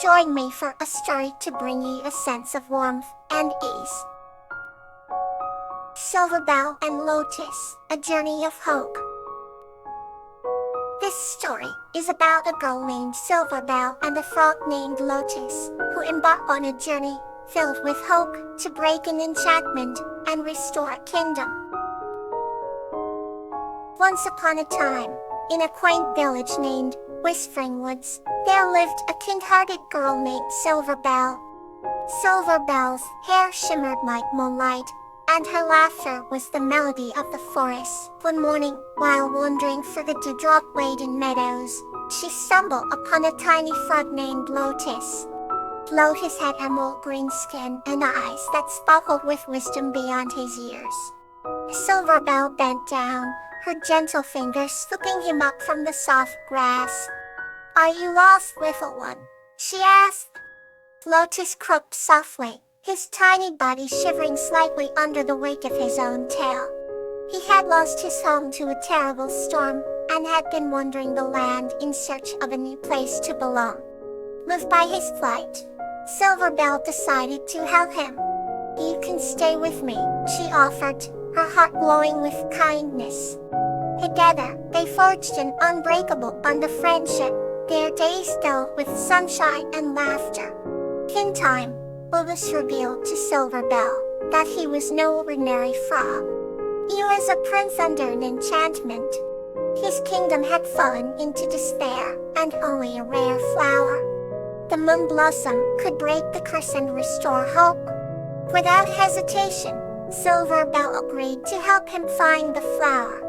Join me for a story to bring you a sense of warmth and ease. Silver Bell and Lotus, A Journey of Hope. This story is about a girl named Silver Bell and a frog named Lotus, who embark on a journey filled with hope to break an enchantment and restore a kingdom. Once upon a time, in a quaint village named Whispering Woods, there lived a kind-hearted girl named Silver Bell. Silver Bell's hair shimmered like moonlight, and her laughter was the melody of the forest. One morning, while wandering through the dewdrop-laden meadows, she stumbled upon a tiny frog named Lotus. Lotus had emerald green skin and eyes that sparkled with wisdom beyond his years. Silver Bell bent down, her gentle fingers scooping him up from the soft grass. "Are you lost, little one?" she asked. Lotus croaked softly, his tiny body shivering slightly under the weight of his own tail. He had lost his home to a terrible storm, and had been wandering the land in search of a new place to belong. Moved by his plight, Silver Bell decided to help him. "You can stay with me," she offered, her heart glowing with kindness. Together, they forged an unbreakable bond of friendship, their days filled with sunshine and laughter. In time, Lotus revealed to Silver Bell that he was no ordinary frog. He was a prince under an enchantment. His kingdom had fallen into despair, and only a rare flower, the moon blossom, could break the curse and restore hope. Without hesitation, Silver Bell agreed to help him find the flower.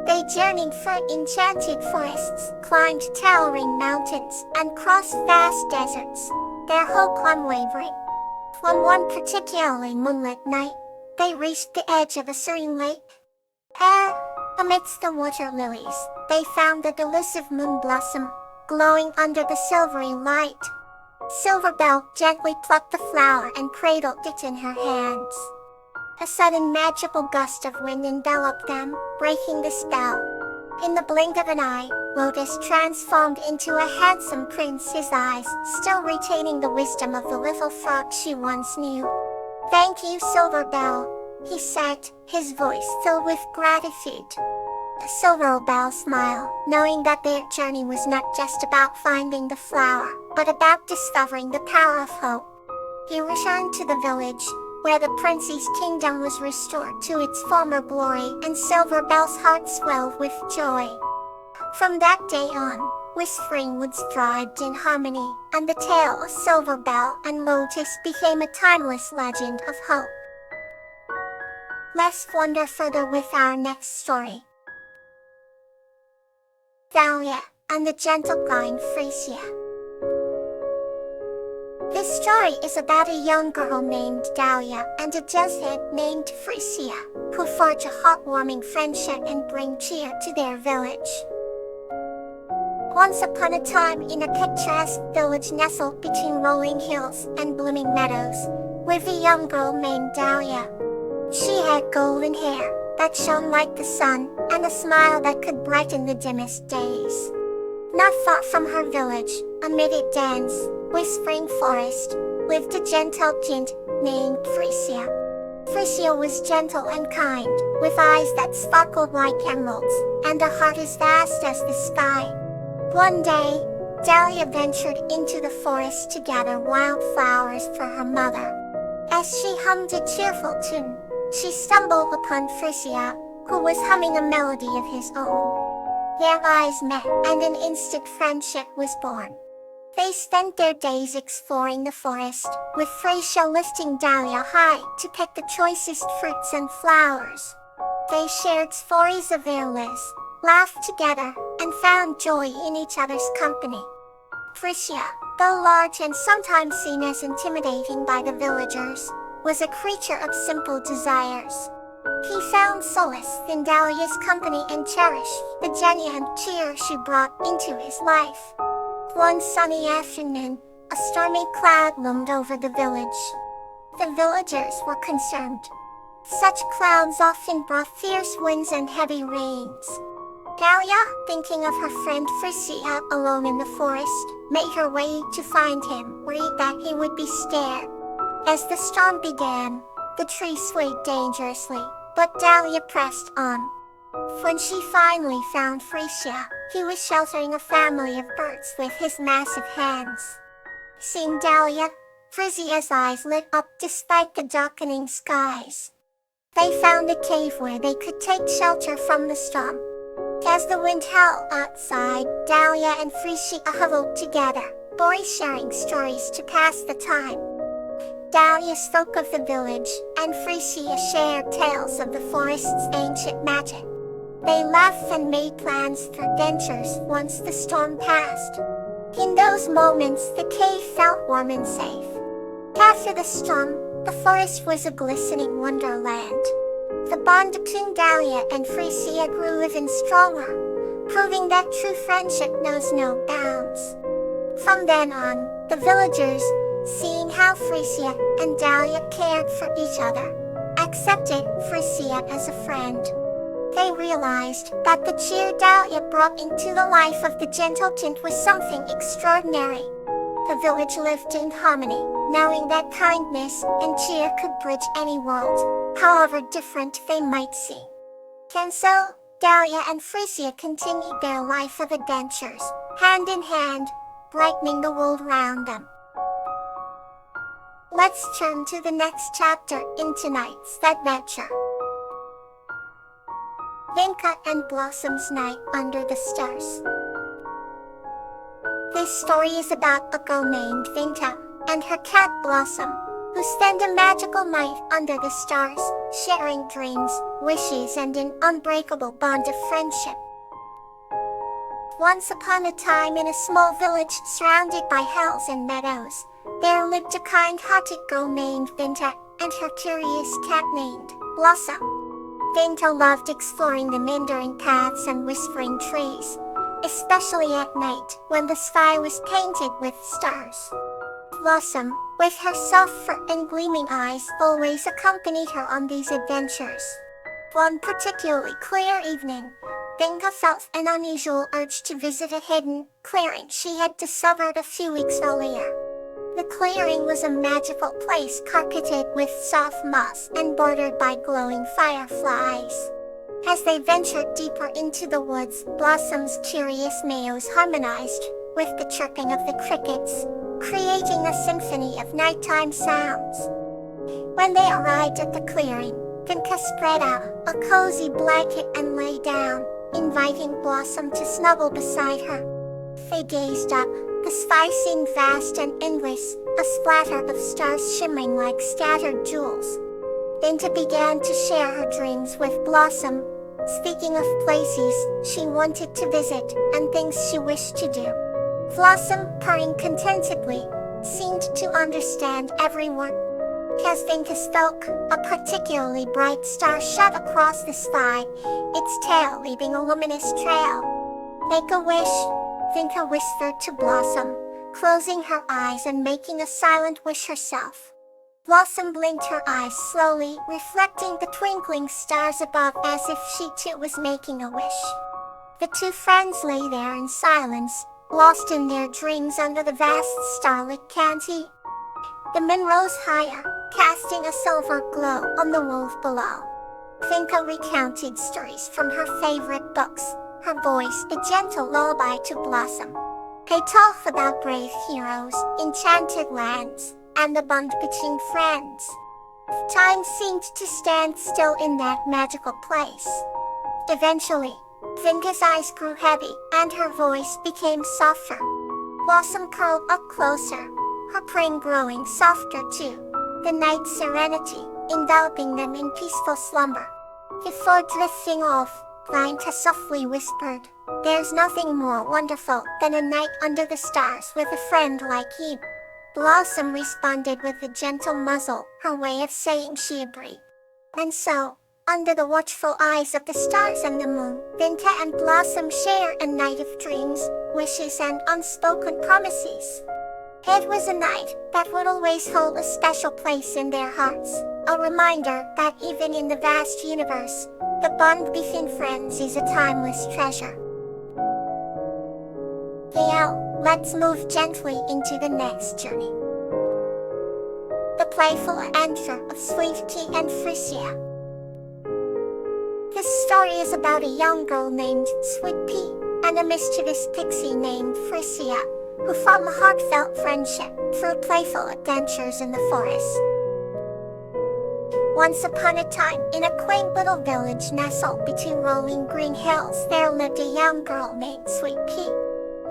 They journeyed through enchanted forests, climbed towering mountains, and crossed vast deserts, their hope unwavering. On one particularly moonlit night, they reached the edge of a serene lake. Amidst the water lilies, they found the elusive moon blossom, glowing under the silvery light. Silver Bell gently plucked the flower and cradled it in her hands. A sudden magical gust of wind enveloped them, breaking the spell. In the blink of an eye, Lotus transformed into a handsome prince, his eyes still retaining the wisdom of the little frog she once knew. "Thank you, Silver Bell," he said, his voice filled with gratitude. Silver Bell smiled, knowing that their journey was not just about finding the flower, but about discovering the power of hope. He returned to the village, where the prince's kingdom was restored to its former glory, and Silver Bell's heart swelled with joy. From that day on, Whispering Woods thrived in harmony, and the tale of Silver Bell and Lotus became a timeless legend of hope. Let's wander further with our next story. Dahlia and the Gentle Kind Frisia. This story is about a young girl named Dahlia and a Jesuit named Frisia, who forge a heartwarming friendship and bring cheer to their village. Once upon a time, in a picturesque village nestled between rolling hills and blooming meadows, lived a young girl named Dahlia. She had golden hair that shone like the sun, and a smile that could brighten the dimmest days. Not far from her village, amid a dense, whispering forest, lived a gentle giant named Frisia. Frisia was gentle and kind, with eyes that sparkled like emeralds, and a heart as vast as the sky. One day, Dahlia ventured into the forest to gather wildflowers for her mother. As she hummed a cheerful tune, she stumbled upon Frisia, who was humming a melody of his own. Their eyes met, and an instant friendship was born. They spent their days exploring the forest, with Frisia lifting Dahlia high to pick the choicest fruits and flowers. They shared stories of their lives, laughed together, and found joy in each other's company. Frisia, though large and sometimes seen as intimidating by the villagers, was a creature of simple desires. He found solace in Dahlia's company and cherished the genuine cheer she brought into his life. One sunny afternoon, a stormy cloud loomed over the village. The villagers were concerned. Such clouds often brought fierce winds and heavy rains. Dahlia, thinking of her friend Frisia alone in the forest, made her way to find him, worried that he would be scared. As the storm began, the tree swayed dangerously, but Dahlia pressed on. When she finally found Frisia, he was sheltering a family of birds with his massive hands. Seeing Dahlia, Frisia's eyes lit up despite the darkening skies. They found a cave where they could take shelter from the storm. As the wind howled outside, Dahlia and Frisia huddled together, boys sharing stories to pass the time. Dahlia spoke of the village, and Frisia shared tales of the forest's ancient magic. They laughed and made plans for adventures once the storm passed. In those moments, the cave felt warm and safe. After the storm, the forest was a glistening wonderland. The bond between Dahlia and Frisia grew even stronger, proving that true friendship knows no bounds. From then on, the villagers, seeing how Frisia and Dahlia cared for each other, accepted Frisia as a friend. They realized that the cheer Dahlia brought into the life of the gentle Tint was something extraordinary. The village lived in harmony, knowing that kindness and cheer could bridge any world, however different they might seem. And so, Dahlia and Frisia continued their life of adventures, hand in hand, brightening the world around them. Let's turn to the next chapter in tonight's adventure. Vinka and Blossom's Night Under the Stars. This story is about a girl named Vinka and her cat Blossom, who spend a magical night under the stars, sharing dreams, wishes, and an unbreakable bond of friendship. Once upon a time, in a small village surrounded by hills and meadows, there lived a kind-hearted girl named Vinka and her curious cat named Blossom. Vinka loved exploring the meandering paths and whispering trees, especially at night when the sky was painted with stars. Blossom, with her soft fur and gleaming eyes, always accompanied her on these adventures. One particularly clear evening, Vinka felt an unusual urge to visit a hidden clearing she had discovered a few weeks earlier. The clearing was a magical place carpeted with soft moss and bordered by glowing fireflies. As they ventured deeper into the woods, Blossom's curious meows harmonized with the chirping of the crickets, creating a symphony of nighttime sounds. When they arrived at the clearing, Vinka spread out a cozy blanket and lay down, inviting Blossom to snuggle beside her. They gazed up. The sky seemed vast and endless, a splatter of stars shimmering like scattered jewels. Vinka began to share her dreams with Blossom, speaking of places she wanted to visit and things she wished to do. Blossom, purring contentedly, seemed to understand every word. As Vinka spoke, a particularly bright star shot across the sky, its tail leaving a luminous trail. "Make a wish," Vinka whispered to Blossom, closing her eyes and making a silent wish herself. Blossom blinked her eyes slowly, reflecting the twinkling stars above as if she too was making a wish. The two friends lay there in silence, lost in their dreams under the vast starlit canopy. The moon rose higher, casting a silver glow on the world below. Vinka recounted stories from her favorite books, her voice a gentle lullaby to Blossom. They talked about brave heroes, enchanted lands, and the bond between friends. Time seemed to stand still in that magical place. Eventually, Vinka's eyes grew heavy, and her voice became softer. Blossom curled up closer, her purring growing softer too, the night serenity enveloping them in peaceful slumber. Before drifting off, Vinka softly whispered, "There's nothing more wonderful than a night under the stars with a friend like you." Blossom responded with a gentle muzzle, her way of saying she agreed. And so, under the watchful eyes of the stars and the moon, Vinka and Blossom shared a night of dreams, wishes, and unspoken promises. It was a night that would always hold a special place in their hearts, a reminder that even in the vast universe, the bond between friends is a timeless treasure. The owl, let's move gently into the next journey. The playful adventure of Sweet Pea and Frisia. This story is about a young girl named Sweet Pea and a mischievous pixie named Frisia, who form a heartfelt friendship through playful adventures in the forest. Once upon a time, in a quaint little village nestled between rolling green hills, there lived a young girl named Sweet Pea.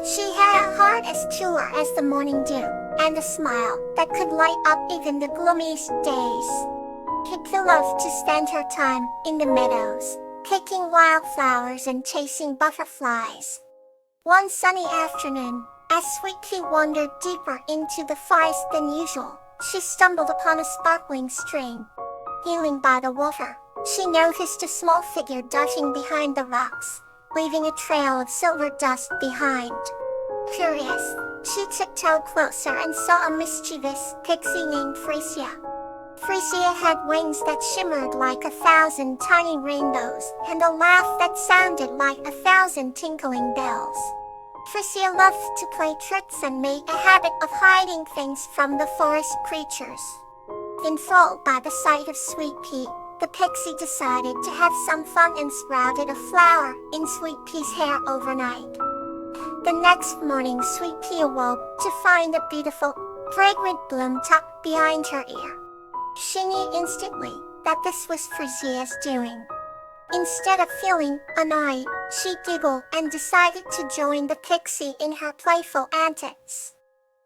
She had a heart as pure as the morning dew, and a smile that could light up even the gloomiest days. She loved to spend her time in the meadows, picking wildflowers and chasing butterflies. One sunny afternoon, as Sweet Pea wandered deeper into the forest than usual, she stumbled upon a sparkling stream. Kneeling by the water, she noticed a small figure darting behind the rocks, leaving a trail of silver dust behind. Curious, she tiptoed closer and saw a mischievous pixie named Frisia. Frisia had wings that shimmered like 1,000 tiny rainbows and a laugh that sounded like 1,000 tinkling bells. Frisia loved to play tricks and made a habit of hiding things from the forest creatures. Enthralled by the sight of Sweet Pea, the pixie decided to have some fun and sprouted a flower in Sweet Pea's hair overnight. The next morning, Sweet Pea awoke to find a beautiful, fragrant bloom tucked behind her ear. She knew instantly that this was Frisia's doing. Instead of feeling annoyed, she giggled and decided to join the pixie in her playful antics.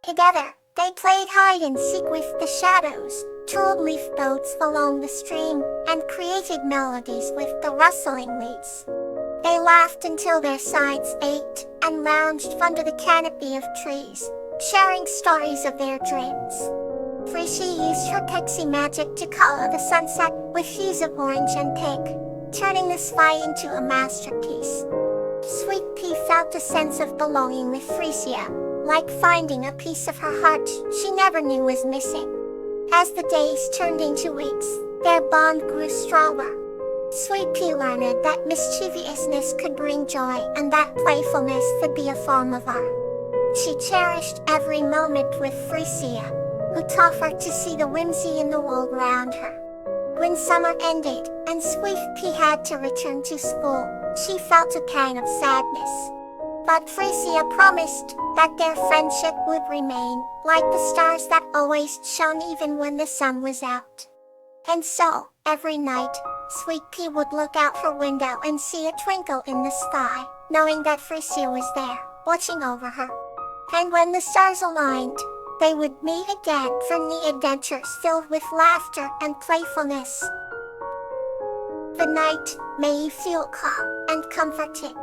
Together, they played hide-and-seek with the shadows, tooled leaf boats along the stream, and created melodies with the rustling leaves. They laughed until their sides ached and lounged under the canopy of trees, sharing stories of their dreams. Frisia used her pixie magic to color the sunset with hues of orange and pink, turning the sky into a masterpiece. Sweet Pea felt a sense of belonging with Frisia, like finding a piece of her heart she never knew was missing. As the days turned into weeks, their bond grew stronger. Sweet Pea learned that mischievousness could bring joy and that playfulness could be a form of art. She cherished every moment with Frisia, who taught her to see the whimsy in the world around her. When summer ended and Sweet Pea had to return to school, she felt a pang of sadness. But Frisia promised that their friendship would remain, like the stars that always shone even when the sun was out. And so, every night, Sweet Pea would look out her window and see a twinkle in the sky, knowing that Frisia was there, watching over her. And when the stars aligned, they would meet again for new adventures filled with laughter and playfulness. Good night, may you feel calm and comforted.